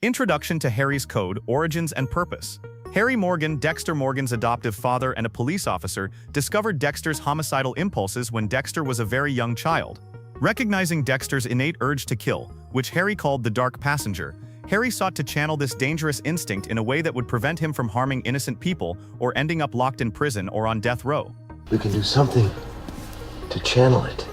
Introduction to Harry's Code, Origins and Purpose. Harry Morgan, Dexter Morgan's adoptive father and a police officer, discovered Dexter's homicidal impulses when Dexter was a very young child. Recognizing Dexter's innate urge to kill, which Harry called the Dark Passenger, Harry sought to channel this dangerous instinct in a way that would prevent him from harming innocent people or ending up locked in prison or on death row. We can do something to channel it.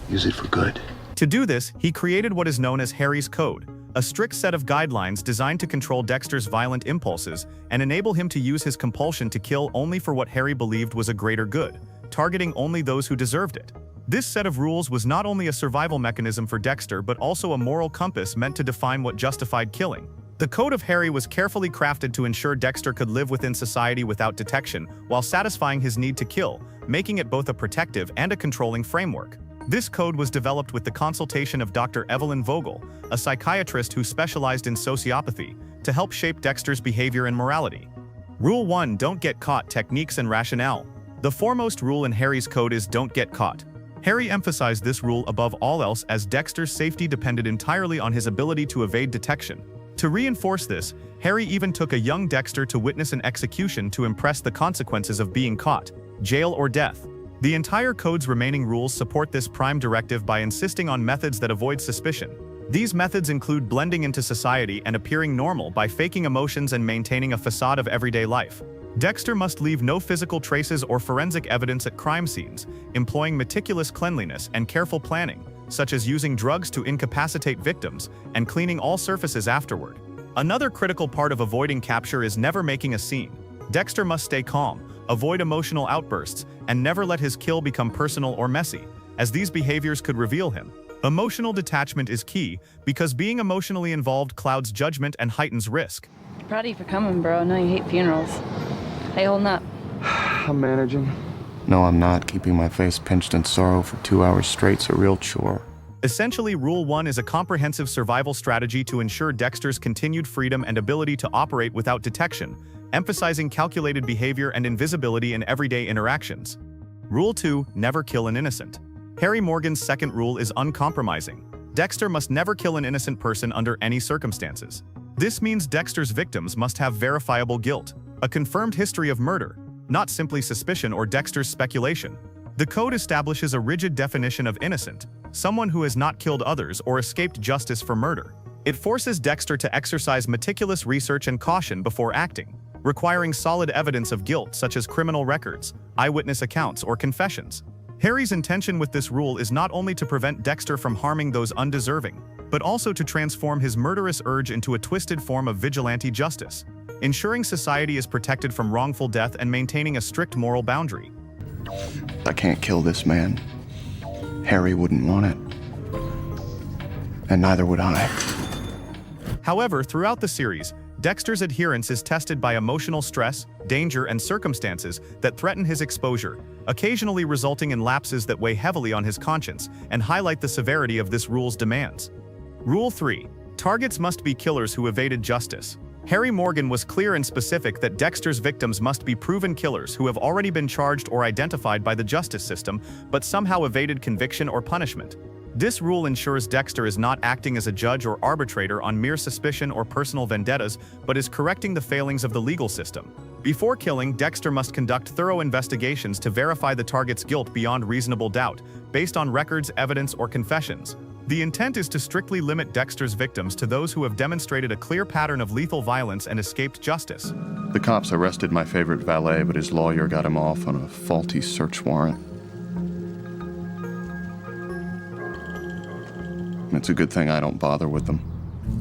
Use it for good. To do this, he created what is known as Harry's Code, a strict set of guidelines designed to control Dexter's violent impulses and enable him to use his compulsion to kill only for what Harry believed was a greater good, targeting only those who deserved it. This set of rules was not only a survival mechanism for Dexter but also a moral compass meant to define what justified killing. The Code of Harry was carefully crafted to ensure Dexter could live within society without detection while satisfying his need to kill, making it both a protective and a controlling framework. This code was developed with the consultation of Dr. Evelyn Vogel, a psychiatrist who specialized in sociopathy, to help shape Dexter's behavior and morality. Rule 1: Don't get caught. Techniques and rationale. The foremost rule in Harry's Code is don't get caught. Harry emphasized this rule above all else as Dexter's safety depended entirely on his ability to evade detection. To reinforce this, Harry even took a young Dexter to witness an execution to impress the consequences of being caught: jail or death. The entire code's remaining rules support this prime directive by insisting on methods that avoid suspicion. These methods include blending into society and appearing normal by faking emotions and maintaining a facade of everyday life. Dexter must leave no physical traces or forensic evidence at crime scenes, employing meticulous cleanliness and careful planning, such as using drugs to incapacitate victims and cleaning all surfaces afterward. Another critical part of avoiding capture is never making a scene. Dexter must stay calm, avoid emotional outbursts, and never let his kill become personal or messy, as these behaviors could reveal him. Emotional detachment is key because being emotionally involved clouds judgment and heightens risk. Proud of you for coming, bro. I know you hate funerals. How you holding up? I'm managing. No, I'm not. Keeping my face pinched in sorrow for 2 hours straight's a real chore. Essentially, Rule 1 is a comprehensive survival strategy to ensure Dexter's continued freedom and ability to operate without detection, emphasizing calculated behavior and invisibility in everyday interactions. Rule 2: Never kill an innocent. Harry Morgan's second rule is uncompromising. Dexter must never kill an innocent person under any circumstances. This means Dexter's victims must have verifiable guilt, a confirmed history of murder, not simply suspicion or Dexter's speculation. The code establishes a rigid definition of innocent, someone who has not killed others or escaped justice for murder. It forces Dexter to exercise meticulous research and caution before acting, requiring solid evidence of guilt such as criminal records, eyewitness accounts, or confessions. Harry's intention with this rule is not only to prevent Dexter from harming those undeserving, but also to transform his murderous urge into a twisted form of vigilante justice, ensuring society is protected from wrongful death and maintaining a strict moral boundary. I can't kill this man. Harry wouldn't want it. And neither would I. However, throughout the series, Dexter's adherence is tested by emotional stress, danger, and circumstances that threaten his exposure, occasionally resulting in lapses that weigh heavily on his conscience and highlight the severity of this rule's demands. Rule 3: Targets must be killers who evaded justice. Harry Morgan was clear and specific that Dexter's victims must be proven killers who have already been charged or identified by the justice system but somehow evaded conviction or punishment. This rule ensures Dexter is not acting as a judge or arbitrator on mere suspicion or personal vendettas, but is correcting the failings of the legal system. Before killing, Dexter must conduct thorough investigations to verify the target's guilt beyond reasonable doubt, based on records, evidence, or confessions. The intent is to strictly limit Dexter's victims to those who have demonstrated a clear pattern of lethal violence and escaped justice. The cops arrested my favorite valet, but his lawyer got him off on a faulty search warrant. It's a good thing I don't bother with them.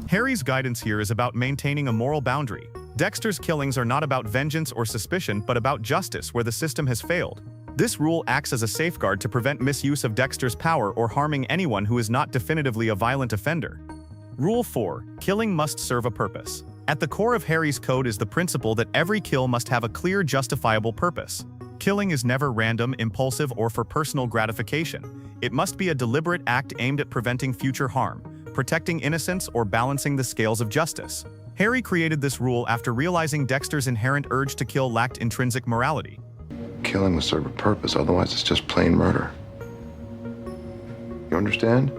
Harry's guidance here is about maintaining a moral boundary. Dexter's killings are not about vengeance or suspicion, but about justice where the system has failed. This rule acts as a safeguard to prevent misuse of Dexter's power or harming anyone who is not definitively a violent offender. Rule 4: Killing must serve a purpose. At the core of Harry's Code is the principle that every kill must have a clear, justifiable purpose. Killing is never random, impulsive, or for personal gratification. It must be a deliberate act aimed at preventing future harm, protecting innocence, or balancing the scales of justice. Harry created this rule after realizing Dexter's inherent urge to kill lacked intrinsic morality. Killing must serve a purpose, otherwise it's just plain murder. You understand?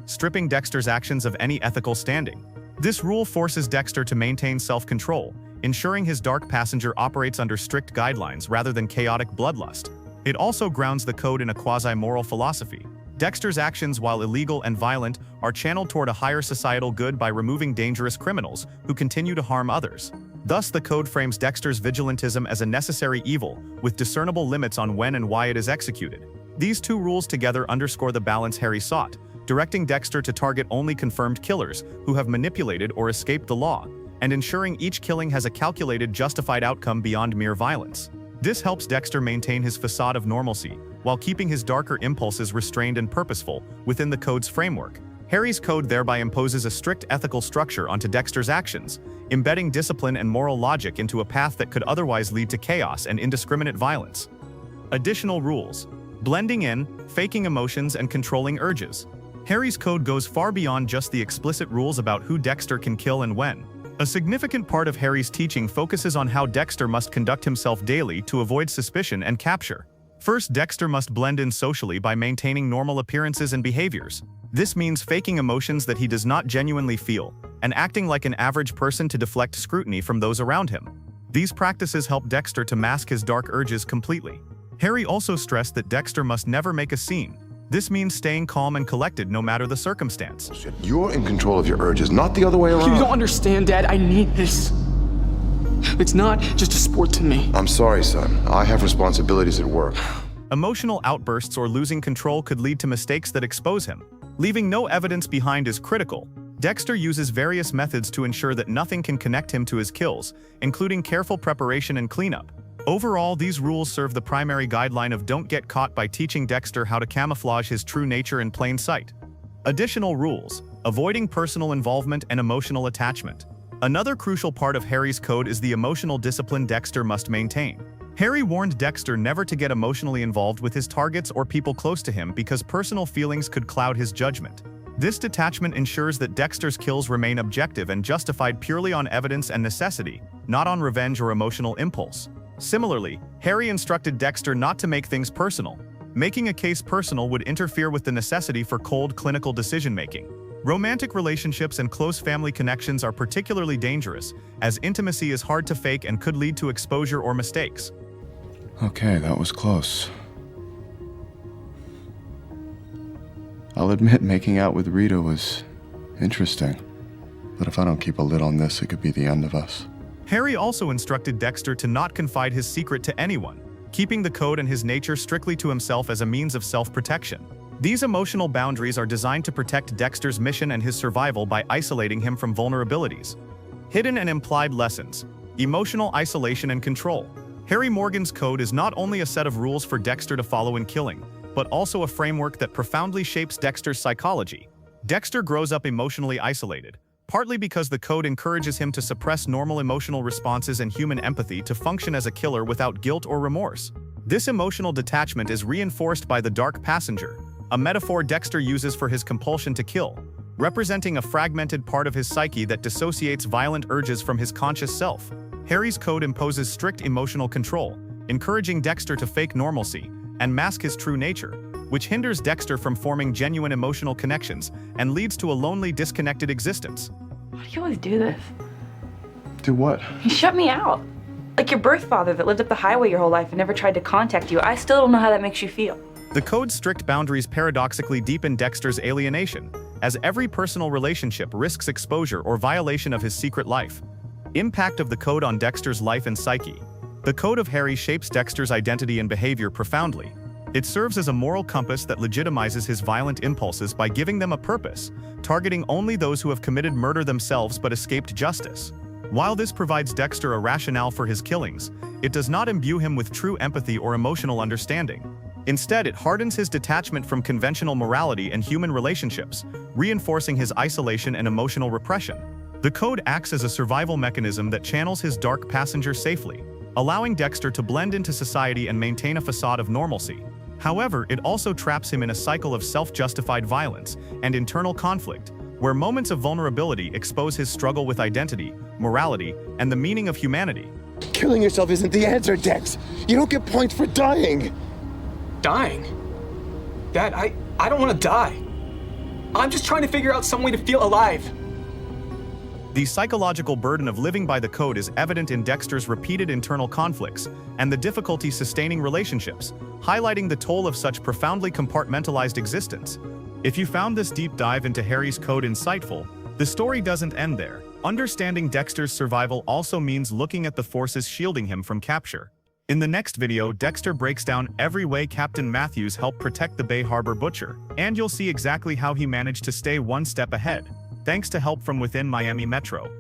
stripping Dexter's actions of any ethical standing. This rule forces Dexter to maintain self-control, ensuring his dark passenger operates under strict guidelines rather than chaotic bloodlust. It also grounds the code in a quasi-moral philosophy. Dexter's actions, while illegal and violent, are channeled toward a higher societal good by removing dangerous criminals who continue to harm others. Thus, the code frames Dexter's vigilantism as a necessary evil, with discernible limits on when and why it is executed. These two rules together underscore the balance Harry sought, directing Dexter to target only confirmed killers who have manipulated or escaped the law, and ensuring each killing has a calculated, justified outcome beyond mere violence. This helps Dexter maintain his facade of normalcy, while keeping his darker impulses restrained and purposeful within the code's framework. Harry's code thereby imposes a strict ethical structure onto Dexter's actions, embedding discipline and moral logic into a path that could otherwise lead to chaos and indiscriminate violence. Additional rules: blending in, faking emotions, and controlling urges. Harry's code goes far beyond just the explicit rules about who Dexter can kill and when. A significant part of Harry's teaching focuses on how Dexter must conduct himself daily to avoid suspicion and capture. First, Dexter must blend in socially by maintaining normal appearances and behaviors. This means faking emotions that he does not genuinely feel, and acting like an average person to deflect scrutiny from those around him. These practices help Dexter to mask his dark urges completely. Harry also stressed that Dexter must never make a scene. This means staying calm and collected no matter the circumstance. You're in control of your urges, not the other way around. You don't understand, Dad. I need this. It's not just a sport to me. I'm sorry, son. I have responsibilities at work. Emotional outbursts or losing control could lead to mistakes that expose him. Leaving no evidence behind is critical. Dexter uses various methods to ensure that nothing can connect him to his kills, including careful preparation and cleanup. Overall, these rules serve the primary guideline of don't get caught by teaching Dexter how to camouflage his true nature in plain sight. Additional rules: avoiding personal involvement and emotional attachment. Another crucial part of Harry's code is the emotional discipline Dexter must maintain. Harry warned Dexter never to get emotionally involved with his targets or people close to him because personal feelings could cloud his judgment. This detachment ensures that Dexter's kills remain objective and justified purely on evidence and necessity, not on revenge or emotional impulse. Similarly, Harry instructed Dexter not to make things personal. Making a case personal would interfere with the necessity for cold clinical decision-making. Romantic relationships and close family connections are particularly dangerous, as intimacy is hard to fake and could lead to exposure or mistakes. Okay, that was close. I'll admit making out with Rita was interesting, but if I don't keep a lid on this, it could be the end of us. Harry also instructed Dexter to not confide his secret to anyone, keeping the code and his nature strictly to himself as a means of self-protection. These emotional boundaries are designed to protect Dexter's mission and his survival by isolating him from vulnerabilities. Hidden and implied lessons: emotional isolation and control. Harry Morgan's code is not only a set of rules for Dexter to follow in killing, but also a framework that profoundly shapes Dexter's psychology. Dexter grows up emotionally isolated, partly because the code encourages him to suppress normal emotional responses and human empathy to function as a killer without guilt or remorse. This emotional detachment is reinforced by the dark passenger, a metaphor Dexter uses for his compulsion to kill, representing a fragmented part of his psyche that dissociates violent urges from his conscious self. Harry's code imposes strict emotional control, encouraging Dexter to fake normalcy and mask his true nature, which hinders Dexter from forming genuine emotional connections and leads to a lonely, disconnected existence. Why do you always do this? Do what? You shut me out. Like your birth father that lived up the highway your whole life and never tried to contact you. I still don't know how that makes you feel. The code's strict boundaries paradoxically deepen Dexter's alienation, as every personal relationship risks exposure or violation of his secret life. Impact of the code on Dexter's life and psyche. The code of Harry shapes Dexter's identity and behavior profoundly. It serves as a moral compass that legitimizes his violent impulses by giving them a purpose, targeting only those who have committed murder themselves but escaped justice. While this provides Dexter a rationale for his killings, it does not imbue him with true empathy or emotional understanding. Instead, it hardens his detachment from conventional morality and human relationships, reinforcing his isolation and emotional repression. The code acts as a survival mechanism that channels his dark passenger safely, allowing Dexter to blend into society and maintain a facade of normalcy. However, it also traps him in a cycle of self-justified violence and internal conflict, where moments of vulnerability expose his struggle with identity, morality, and the meaning of humanity. Killing yourself isn't the answer, Dex. You don't get points for dying. Dying? Dad, I don't want to die. I'm just trying to figure out some way to feel alive. The psychological burden of living by the code is evident in Dexter's repeated internal conflicts and the difficulty sustaining relationships, highlighting the toll of such profoundly compartmentalized existence. If you found this deep dive into Harry's code insightful, the story doesn't end there. Understanding Dexter's survival also means looking at the forces shielding him from capture. In the next video, Dexter breaks down every way Captain Matthews helped protect the Bay Harbor Butcher, and you'll see exactly how he managed to stay one step ahead, thanks to help from within Miami Metro.